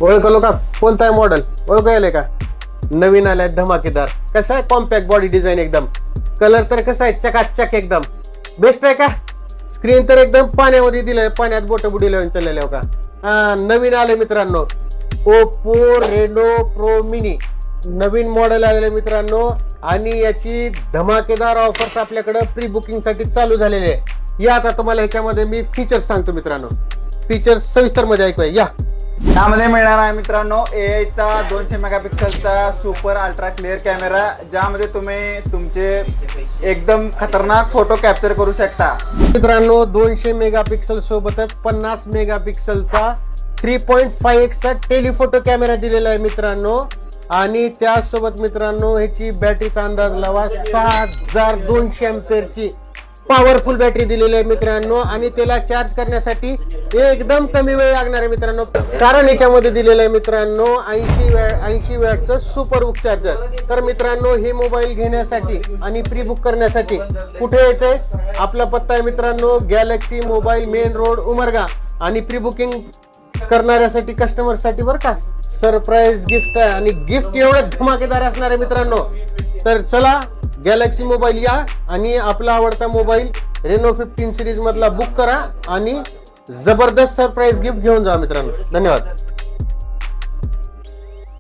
ओळखलो का? कोणता आहे मॉडेल? ओळखायला का? नवीन आलाय धमाकेदार. कसा आहे? कॉम्पॅक्ट बॉडी डिझाईन एकदम. कलर तर कसा आहे? चकाचक एकदम बेस्ट आहे का? स्क्रीन तर एकदम पाण्यामध्ये दिलंय, पाण्यात बोट बुडी लावून चाललेलं हो का? नवीन आले मित्रांनो ओप्पो रेनो प्रो मिनी. नवीन मॉडेल आलेले मित्रांनो आणि याची धमाकेदार ऑफर्स आपल्याकडे प्री बुकिंग साठी चालू झालेले आहे. या आता तुम्हाला ह्याच्यामध्ये मी फीचर्स सांगतो मित्रांनो. फीचर्स सविस्तर मध्ये ऐकूया या. यामध्ये मिळणार आहे मित्रांनो AI चा 200 मेगापिक्सलचा सुपर अल्ट्रा क्लिअर कॅमेरा, ज्यामध्ये तुम्ही तुमचे एकदम खतरनाक फोटो कॅप्चर करू शकता. मित्रांनो 200 मेगापिक्सल सोबतच 50 मेगापिक्सलचा 3.5x चा टेलिफोटो कॅमेरा दिलेला आहे मित्रांनो. आणि त्यासोबत मित्रांनो ह्याची बॅटरीचा अंदाज लावा 6200 एम्पेअरची पॉवरफुल बॅटरी दिलेली आहे मित्रांनो. आणि त्याला चार्ज करण्यासाठी एकदम कमी वेळ लागणार आहे मित्रांनो, कारण याच्यामध्ये दिलेलं आहे मित्रांनो 80 वॅटचं सुपर बुक चार्जर. तर मित्रांनो हे मोबाईल घेण्यासाठी आणि प्री बुक करण्यासाठी कुठे यायचंय? आपला पत्ता आहे मित्रांनो Galaxy mobile main road Umarga. आणि प्री बुकिंग करणाऱ्यासाठी कस्टमरसाठी बरं का सरप्राईज गिफ्ट आहे, आणि गिफ्ट एवढं धमाकेदार असणार आहे मित्रांनो. तर चला गॅलेक्सी मोबाईल या आणि आपला आवडता मोबाईल रेनो 15 सिरीज मधला बुक करा आणि जबरदस्त सरप्राईज गिफ्ट घेऊन जा मित्रांनो. धन्यवाद.